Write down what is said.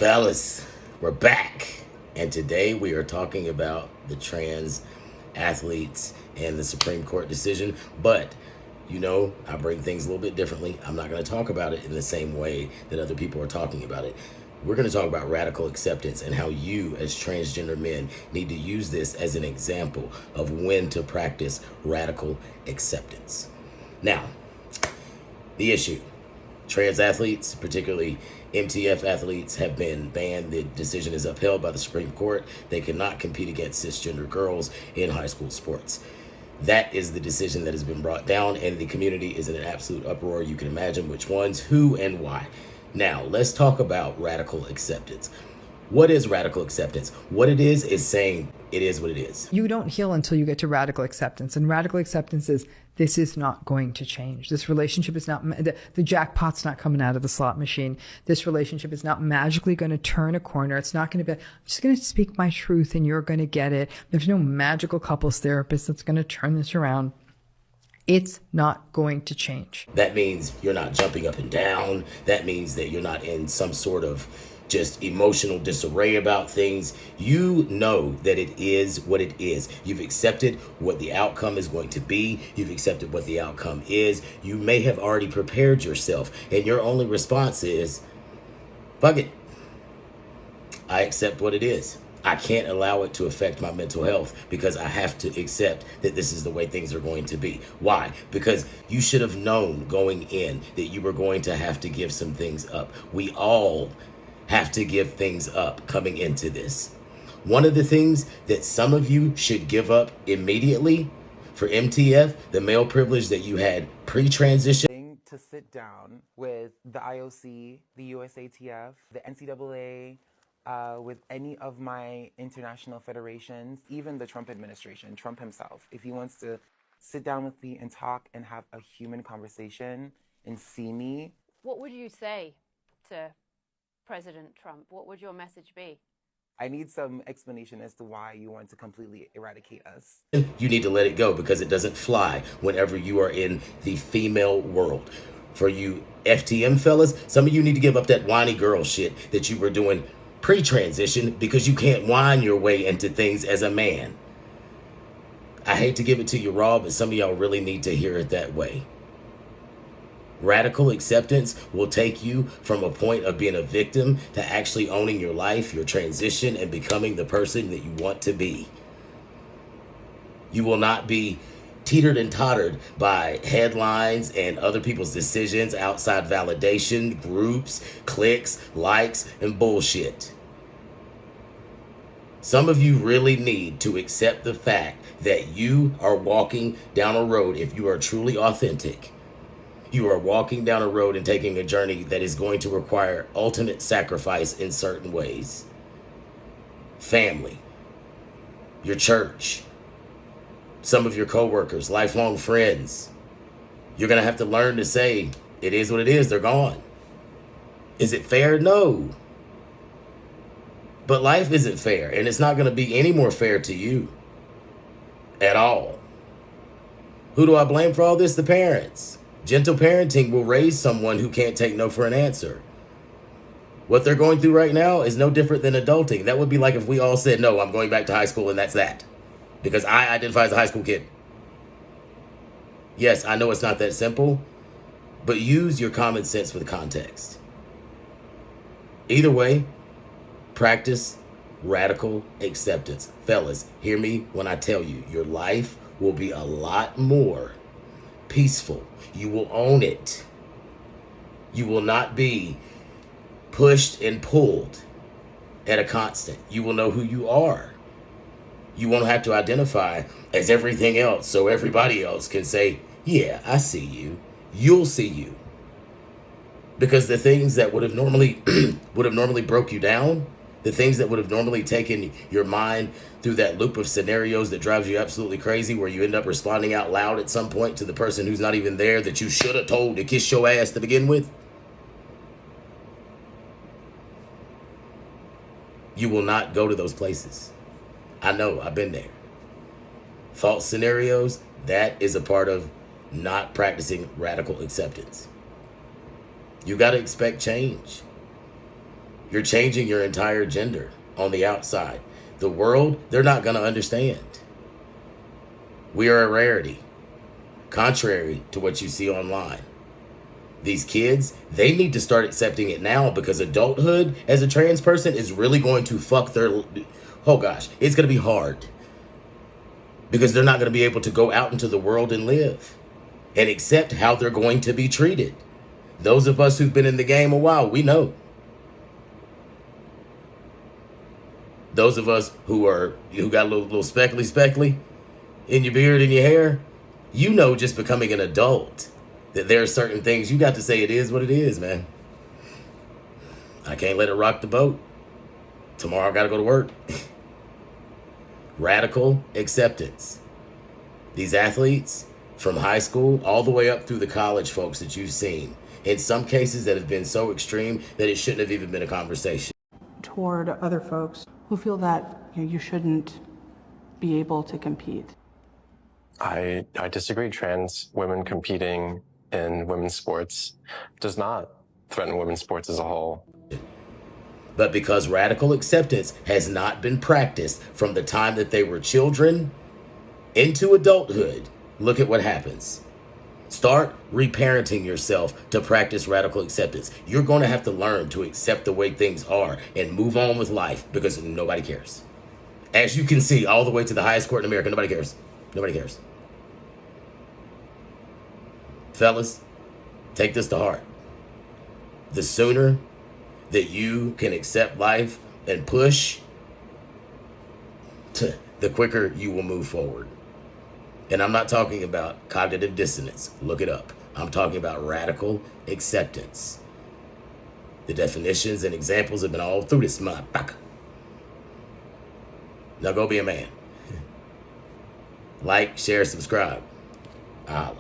Fellas, we're back, and today we are talking about the trans athletes and the Supreme Court decision. But I bring things a little bit differently. I'm not going to talk about it in the same way that other people are talking about it. We're going to talk about radical acceptance and how you, as transgender men, need to use this as an example of when to practice radical acceptance. Now, the issue. Trans athletes, particularly MTF athletes, have been banned. The decision is upheld by the Supreme Court. They cannot compete against cisgender girls in high school sports. That is the decision that has been brought down, and the community is in an absolute uproar. You can imagine which ones, who, and why. Now, let's talk about radical acceptance. What is radical acceptance? What it is saying it is what it is. You don't heal until you get to radical acceptance. And radical acceptance is, this is not going to change. This relationship is not, the jackpot's not coming out of the slot machine. This relationship is not magically going to turn a corner. It's not going to be, I'm just going to speak my truth and you're going to get it. There's no magical couples therapist that's going to turn this around. It's not going to change. That means you're not jumping up and down. That means that you're not in some sort of just emotional disarray about things. You know that it is what it is. You've accepted what the outcome is going to be. You've accepted what the outcome is. You may have already prepared yourself, and your only response is, fuck it. I accept what it is. I can't allow it to affect my mental health because I have to accept that this is the way things are going to be. Why? Because you should have known going in that you were going to have to give some things up. We all have to give things up coming into this. One of the things that some of you should give up immediately for MTF, the male privilege that you had pre-transition. To sit down with the IOC, the USATF, the NCAA, with any of my international federations, even the Trump administration, Trump himself, if he wants to sit down with me and talk and have a human conversation and see me. What would you say to President Trump? What would your message be? I need some explanation as to why you want to completely eradicate us. You need to let it go because it doesn't fly whenever you are in the female world. For you FTM fellas, some of you need to give up that whiny girl shit that you were doing pre-transition because you can't whine your way into things as a man. I hate to give it to you raw, but some of y'all really need to hear it that way. Radical acceptance will take you from a point of being a victim to actually owning your life, your transition, and becoming the person that you want to be. You will not be teetered and tottered by headlines and other people's decisions, outside validation, groups, clicks, likes, and bullshit. Some of you really need to accept the fact that you are walking down a road, if you are truly authentic. You are walking down a road and taking a journey that is going to require ultimate sacrifice in certain ways. Family, your church, some of your coworkers, lifelong friends. You're going to have to learn to say, it is what it is, they're gone. Is it fair? No. But life isn't fair, and it's not going to be any more fair to you at all. Who do I blame for all this? The parents. Gentle parenting will raise someone who can't take no for an answer. What they're going through right now is no different than adulting. That would be like if we all said, no, I'm going back to high school and that's that. Because I identify as a high school kid. Yes, I know it's not that simple, but use your common sense with context. Either way, practice radical acceptance. Fellas, hear me when I tell you, your life will be a lot more peaceful. You will own it. You will not be pushed and pulled at a constant. You will know who you are. You won't have to identify as everything else so everybody else can say, yeah, I see you. You'll see you. Because the things that would have normally broke you down, the things that would have normally taken your mind through that loop of scenarios that drives you absolutely crazy, where you end up responding out loud at some point to the person who's not even there that you should have told to kiss your ass to begin with. You will not go to those places. I know, I've been there. False scenarios, that is a part of not practicing radical acceptance. You got to expect change. You're changing your entire gender on the outside. The world, they're not going to understand. We are a rarity, contrary to what you see online. These kids, they need to start accepting it now, because adulthood as a trans person is really going to fuck their... Oh gosh, it's going to be hard. Because they're not going to be able to go out into the world and live and accept how they're going to be treated. Those of us who've been in the game a while, we know. Those of us who got a little speckly in your beard and your hair, you know, just becoming an adult, that there are certain things you got to say it is what it is, man. I can't let it rock the boat. Tomorrow I got to go to work. Radical acceptance. These athletes from high school all the way up through the college folks that you've seen, in some cases that have been so extreme that it shouldn't have even been a conversation. Toward other folks who feel that you shouldn't be able to compete. I disagree. Trans women competing in women's sports does not threaten women's sports as a whole. But because radical acceptance has not been practiced from the time that they were children into adulthood, look at what happens. Start reparenting yourself to practice radical acceptance. You're going to have to learn to accept the way things are and move on with life, because nobody cares. As you can see, all the way to the highest court in America, nobody cares. Nobody cares. Fellas, take this to heart. The sooner that you can accept life and push, the quicker you will move forward. And I'm not talking about cognitive dissonance. Look it up. I'm talking about radical acceptance. The definitions and examples have been all through this motherfucker. Now go be a man. Like, share, subscribe. Holla.